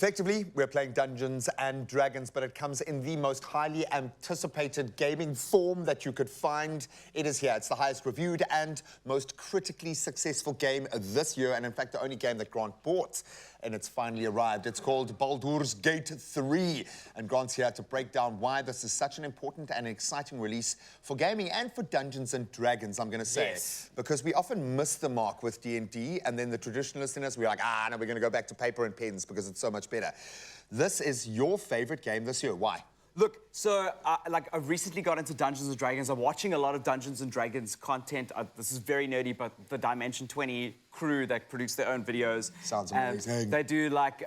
Effectively, we're playing Dungeons and Dragons, but it comes in the most highly anticipated gaming form that you could find. It is here. It's the highest reviewed and most critically successful game this year, and in fact, the only game that Grant bought, and it's finally arrived. It's called Baldur's Gate 3, and Grant's here to break down why this is such an important and exciting release for gaming and for Dungeons and Dragons, I'm going to say. Yes. Because we often miss the mark with D&D, and then the traditionalists in us, we're like, no, we're going to go back to paper and pens because it's so much better. This is your favorite game this year. Why? Look, so I've recently got into Dungeons and Dragons. I'm watching a lot of Dungeons and Dragons content. This is very nerdy, but the Dimension 20 crew that produce their own videos. Sounds amazing. They do like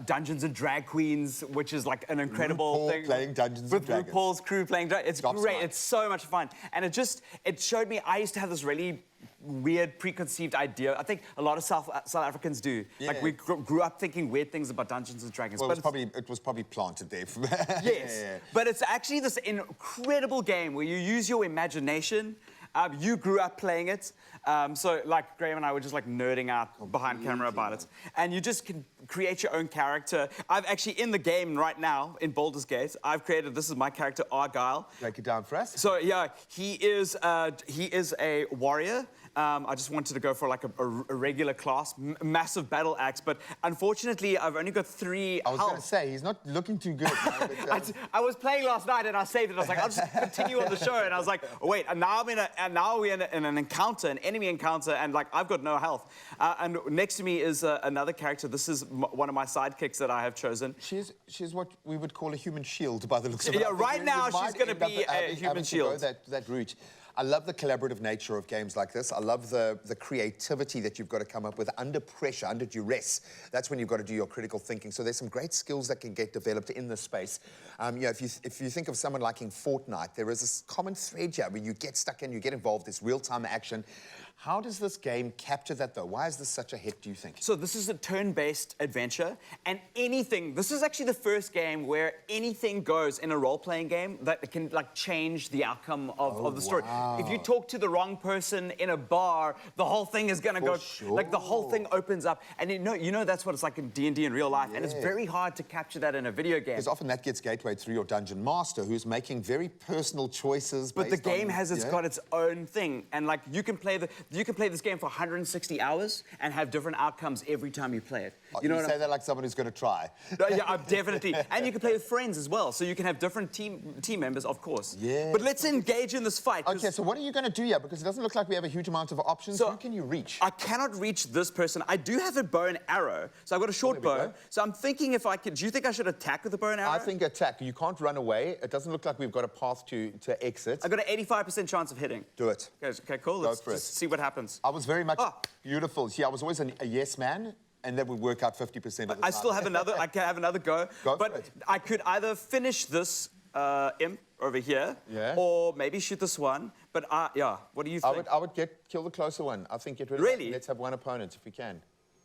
Dungeons and Drag Queens, which is like an incredible thing. Playing Dungeons and Dragons. With RuPaul's crew playing It's great. It's so much fun. And it showed me, I used to have this really weird preconceived idea. I think a lot of South Africans do. Yeah. Like we grew up thinking weird things about Dungeons and Dragons. Well, it was probably planted there. Yes, yeah. But it's actually this incredible game where you use your imagination. You grew up playing it. So like Graham and I were just like nerding out behind camera about it. And you just can create your own character. I've actually, in the game right now, in Baldur's Gate, I've created, this is my character, Argyle. Break it down for us. So yeah, he is a warrior. I just wanted to go for like a regular class, massive battle axe, but unfortunately I've only got 3 I was going to say, he's not looking too good. No, but, I was playing last night and I saved it. I was like, I'll just continue on the show. And I was like, oh, wait, and now we're in an encounter, an enemy encounter, and like I've got no health. And next to me is another character. This is one of my sidekicks that I have chosen. She's what we would call a human shield by the looks of it. Yeah, right now she's going to be a human shield. That route. I love the collaborative nature of games like this. I love the creativity that you've got to come up with under pressure, under duress. That's when you've got to do your critical thinking. So there's some great skills that can get developed in this space. If you think of someone liking Fortnite, there is this common thread here where you get stuck in, you get involved, there's real-time action. How does this game capture that, though? Why is this such a hit, do you think? So this is a turn-based adventure, and this is actually the first game where anything goes in a role-playing game that can, like, change the outcome of the story. Wow. If you talk to the wrong person in a bar, the whole thing is gonna go, sure. like, the whole thing opens up, and you know that's what it's like in D&D in real life, and it's very hard to capture that in a video game. Because often that gets gatewayed through your dungeon master, who's making very personal choices. But the game has got its own thing, and like you can play this game for 160 hours and have different outcomes every time you play it. You know, say that like someone who's going to try. No, yeah, I'm definitely. And you can play with friends as well, so you can have different team members, of course. Yeah. But let's engage in this fight. Okay, so what are you going to do here? Because it doesn't look like we have a huge amount of options. So who can you reach? I cannot reach this person. I do have a bow and arrow, so I've got a short bow. So I'm thinking if I could. Do you think I should attack with the bow and arrow? I think attack. You can't run away. It doesn't look like we've got a path to exit. I've got an 85% chance of hitting. Do it. Okay, cool. Go Let's for it. just see what happens. I was very much beautiful. See, I was always a yes man, and that would work out 50% of the time. I still have another. I can have another go. Go but for it. I could either finish this imp over here, or maybe shoot this one. But yeah, what do you think? I would kill the closer one. I think get rid of Really? Let's have one opponent if we can.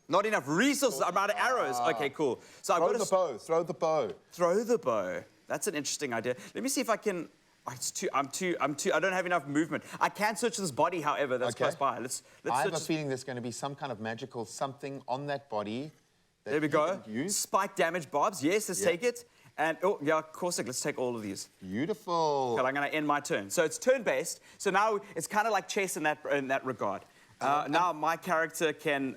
Not enough resources. I'm out of arrows. Okay, cool. So I've got the bow. Throw the bow. Throw the bow. That's an interesting idea. Let me see if I can. I don't have enough movement. I can search this body, however, that's close by. Let's I have a feeling there's going to be some kind of magical something on that body. There we go. Spike damage barbs. Yes, let's take it. And, oh, yeah, of course, let's take all of these. Beautiful. Okay, I'm going to end my turn. So it's turn-based. So now it's kind of like chess in that regard. Now my character can...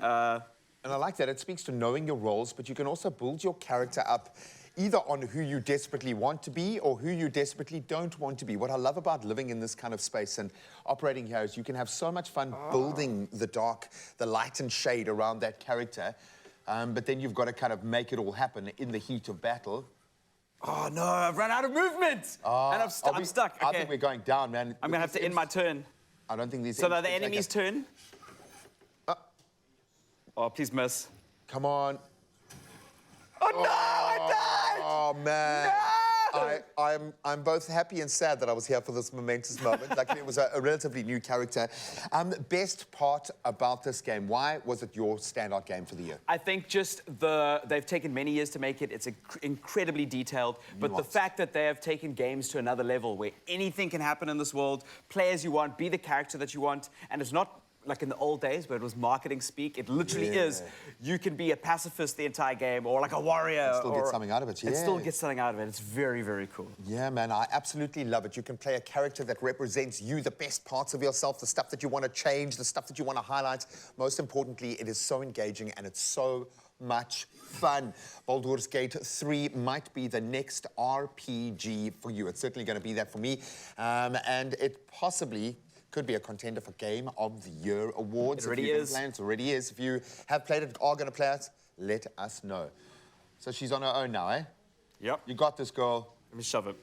And I like that. It speaks to knowing your roles, but you can also build your character up either on who you desperately want to be or who you desperately don't want to be. What I love about living in this kind of space and operating here is you can have so much fun building the light and shade around that character, but then you've got to kind of make it all happen in the heat of battle. Oh, no, I've run out of movement. And I'm stuck. Okay. I think we're going down, man. I'm going to have to end my turn. I don't think these... So now the enemy's turn? Oh, please miss. Come on. Oh, no, I died! Oh, man. No! I'm both happy and sad that I was here for this momentous moment. Like, it was a relatively new character. Best part about this game, why was it your standout game for the year? I think just they've taken many years to make it. It's incredibly detailed. But the fact that they have taken games to another level where anything can happen in this world, play as you want, be the character that you want, and it's not like in the old days where it was marketing speak. It literally is. You can be a pacifist the entire game, or like a warrior, And still get something out of it. and still get something out of it. It's very, very cool. Yeah, man, I absolutely love it. You can play a character that represents you, the best parts of yourself, the stuff that you want to change, the stuff that you want to highlight. Most importantly, it is so engaging and it's so much fun. Baldur's Gate 3 might be the next RPG for you. It's certainly going to be that for me. And it possibly could be a contender for Game of the Year awards. It already is. It already is. If you have played it, are going to play it, let us know. So she's on her own now, eh? Yep. You got this, girl. Let me shove it.